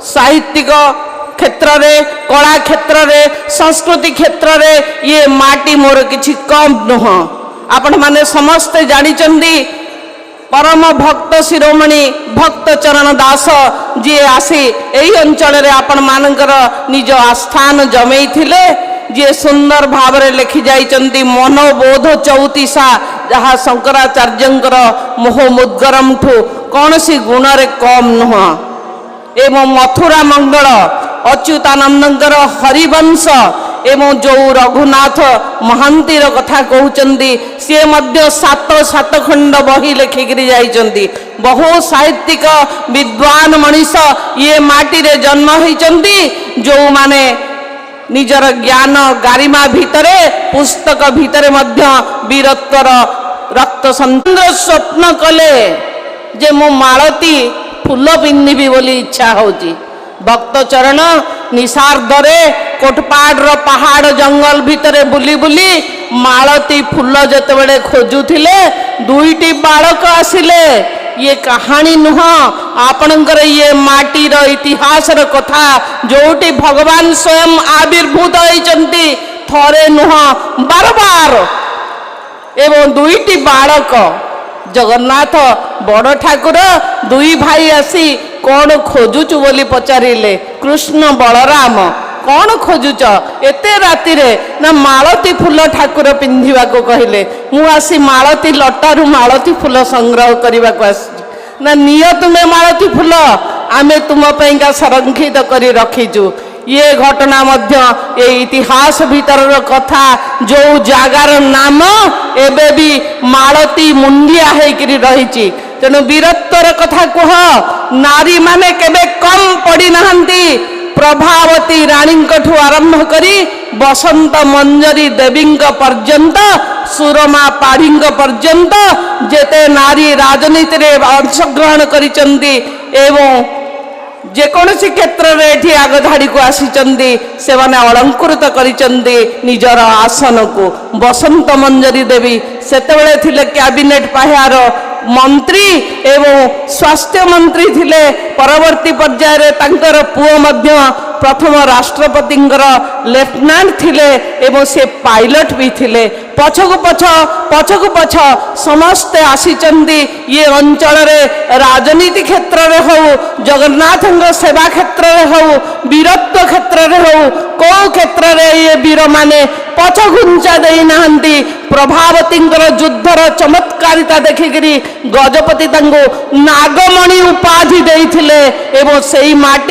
साहित्यिक क्षेत्र रे कला क्षेत्र रे संस्कृति क्षेत्र रे ये माटी मोर किछि कम नुह। आपण माने समस्ते जानिचंदी परम भक्त शिरोमणि भक्त चरण दास जी आसी एही अंचल रे आपण मानकर निज आस्थान जमेई थिले जे सुंदर भाव रे लिखि जाइचंदी मनोबोध चौतीसा जहा शंकराचार्यंकर मोह मुद्गरम ठू कौन सी गुण रे कम नुह। एवं मथुरा मंगल अच्युतानंदंकर हरिवंश एवं जो रघुनाथ महांतीर कथा कहउचंदी सी मध्य सात खंड बही लेखिकी जाइचंदी। बहु साहित्यिक विद्वान मनीष ये माटी रे जन्म होइचंदी जो माने निजर ज्ञान गारिमा भितरे पुस्तक भितरे मध्य वीरत्वर रक्त संद्र स्वप्न कले जे मो मालती फूल पिंधिबी बोली इच्छा होची। भक्त चरण निशार्दरे कोटपाड़ पहाड़ जंगल भितरे बुली बुली मालती फूल जतबेले खोजुथिले दुईटी बालक आसिले। ये कहानी नुह आपणकर ये माटीर इतिहास कथा जोटी भगवान स्वयं आविर्भूत होइचंती थरे नुह बार बार। एवं दुईटी बालक जगन्नाथ बड़ ठाकुर दुई भाई आसी कौन खोजुचु बोली पचारिले। कृष्ण बलराम कौन खोजुच एते राति रे ना मालती फूल ठाकुर पिंधिबा को कहले। मु आसी मालती लटारू मालती फूल संग्रह करने को आसी ना निय तुमे मालती फूल आमे तुम पैंका संरक्षित करी रखीचु। ये घटना मध्य ये इतिहास भीतर कथा जो जगार नाम एबे भी मालती मुंडिया होकर रही। तेणु वीरत्वर कथा कह नारी माने केबे कम पड़ी नहांती। प्रभावती रानी ठू आरंभ करी बसंत मंजरी देवी पर्यंत सुरमा पाढ़ी पर्यंत जेते नारी राजनीति रे अंशग्रहण करिचंदी एवं जेकोसी क्षेत्र में ये आग धाड़ी को आसीचंदी से माने अलंकृत करिचंदी निजर आसन को। बसंत मंजरी देवी सेतेबेले थिले कैबिनेट पाह्यार मंत्री एवं स्वास्थ्य मंत्री थिले। परवर्ती पर्याय रे तांकर पुओ मध्य प्रथम राष्ट्रपति लेफ्टिनेंट थिले एवं से पायलट भी थिले। पछकु पछ समस्ते आसीचंदी ये अंचल रे राजनीति क्षेत्र रे हो जगन्नाथ सेवा क्षेत्र रे हो वीरत्व क्षेत्र रे हो को क्षेत्र रे ये वीर माने पछ घुंचा देई नाहंती। प्रभावती युद्धर चमत्कारिता देखिकी गजपति नागमणि उपाधि देइथिले एवं सेई माटी